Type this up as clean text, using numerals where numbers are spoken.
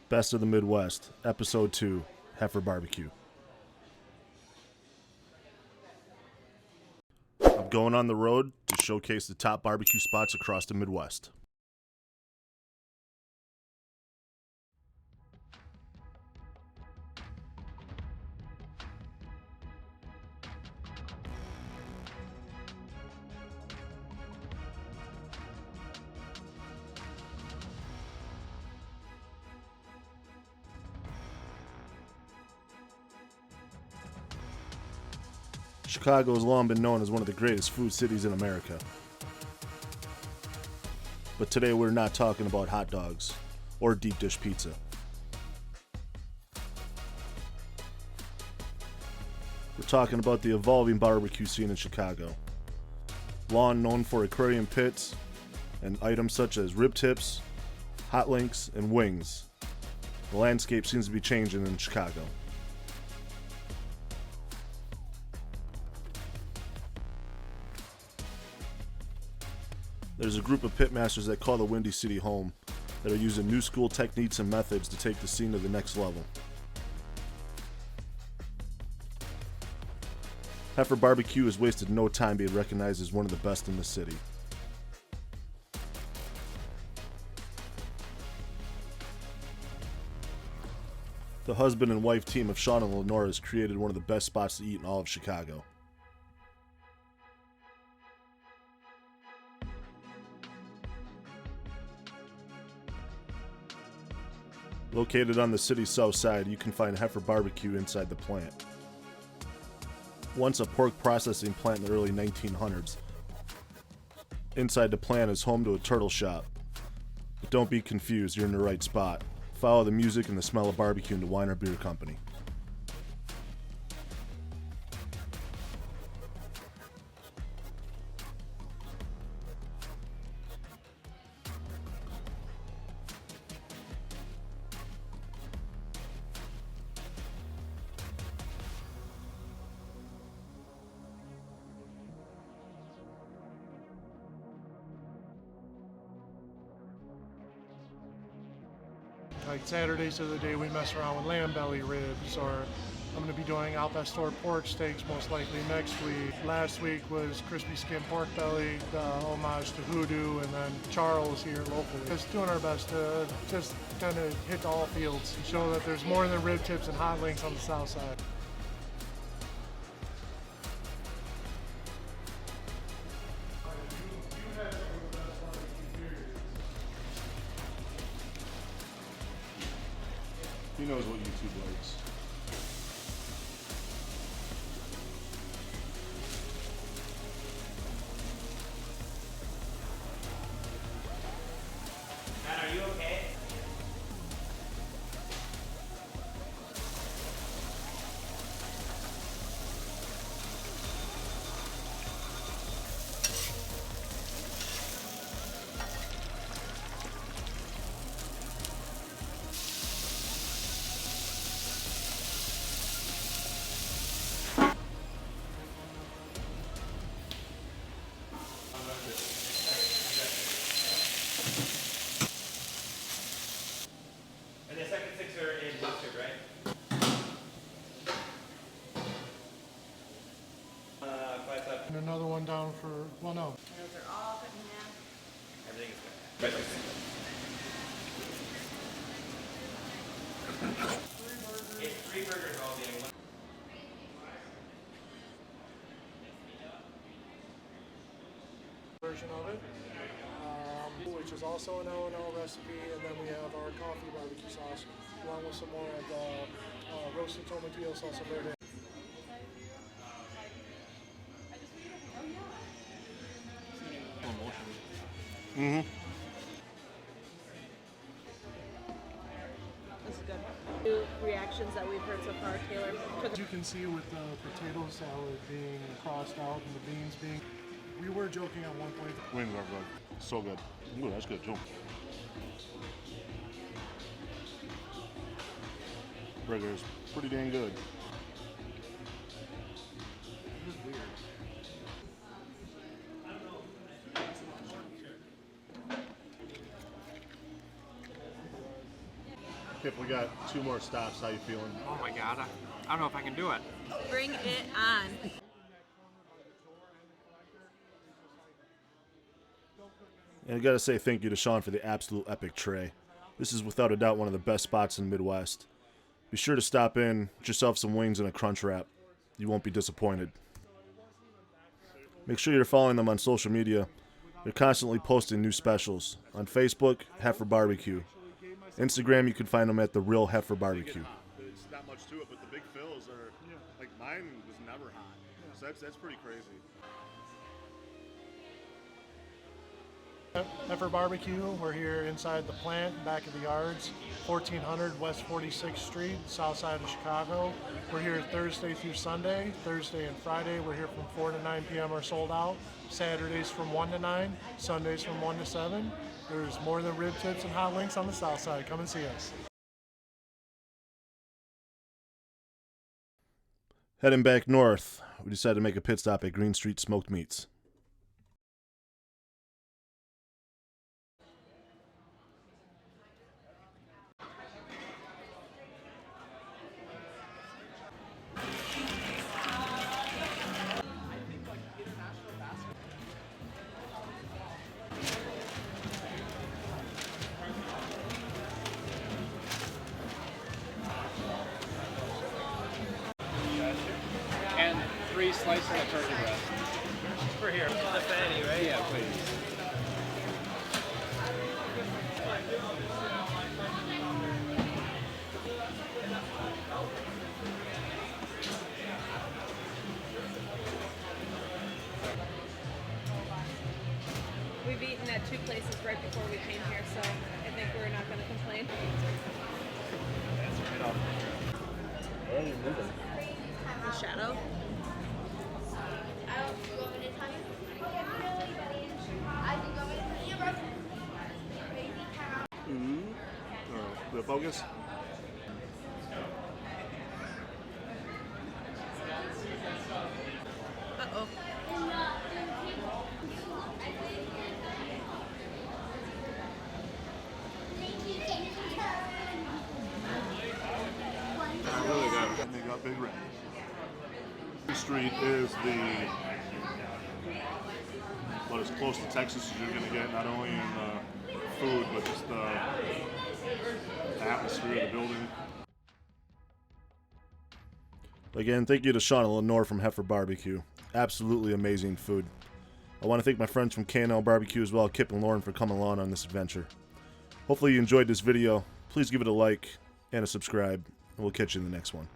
Best of the Midwest, Episode 2, Heffer BBQ. I'm going on the road to showcase the top barbecue spots across the Midwest. Chicago has long been known as one of the greatest food cities in America. But today we're not talking about hot dogs or deep dish pizza. We're talking about the evolving barbecue scene in Chicago. Long known for aquarium pits and items such as rib tips, hot links, and wings, the landscape seems to be changing in Chicago. There's a group of pitmasters that call the Windy City home that are using new school techniques and methods to take the scene to the next level. Heffer BBQ has wasted no time being recognized as one of the best in the city. The husband and wife team of Sean and Lenora has created one of the best spots to eat in all of Chicago. Located on the city's south side, you can find Heffer BBQ inside the plant. Once a pork processing plant in the early 1900s, inside the plant is home to a turtle shop. But don't be confused, you're in the right spot. Follow the music and the smell of barbecue into Weiner Beer Company. Like Saturdays are the day we mess around with lamb belly ribs, or I'm going to be doing al pastor pork steaks most likely next week. Last week was crispy skin pork belly, the homage to Hoodoo, and then Charles here locally. Just doing our best to just kind of hit all fields and show that there's more than rib tips and hot links on the south side. He knows what YouTube likes. Matt, are you okay? And the second six are in mustard, right? Five up. And another one down for, well, no. Those are all cut in half. Everything is good. It's 3 burgers all being one. Version of it, which is also an O&O recipe, and then we have our coffee barbecue sauce, along with some more of the roasted tomatillo salsa verde. Mm-hmm. This is good. New reactions that we've heard so far, Taylor. As you can see with the potato salad being crossed out and the beans being, we were joking at one point. Wings are good. So good. Ooh, that's good too. Burger is pretty dang good. This is weird. Kip, we got 2 more stops. How you feeling? Oh my god, I don't know if I can do it. Bring it on. And I gotta say thank you to Sean for the absolute epic tray. This is without a doubt one of the best spots in the Midwest. Be sure to stop in, get yourself some wings and a crunch wrap. You won't be disappointed. Make sure you're following them on social media. They're constantly posting new specials. On Facebook, Heffer BBQ. Instagram, you can find them at The Real Heffer BBQ. It's not much to it, but the big fills are, like mine was never hot. So that's pretty crazy. Heffer BBQ, we're here inside the plant, back of the yards, 1400 West 46th Street, south side of Chicago. We're here Thursday through Sunday. Thursday and Friday, we're here from 4 to 9 p.m. are sold out. Saturdays from 1 to 9, Sundays from 1 to 7. There's more than rib tips and hot links on the south side. Come and see us. Heading back north, we decided to make a pit stop at Green Street Smoked Meats. And 3 slices of turkey breast. For here, the fatty, right? Yeah, please. We've eaten at 2 places right before we came here, so I think we're not going to complain. The shadow. The focus? Uh-oh. Really good. And they got big red. Green Street is about as close to Texas as you're going to get, not only in food, but just the atmosphere of the building. Again, thank you to Sean and Lenore from Heffer BBQ. Absolutely amazing food. I want to thank my friends from K&L Barbecue as well, Kip and Lauren, for coming along on this adventure. Hopefully you enjoyed this video. Please give it a like and a subscribe, and we'll catch you in the next one.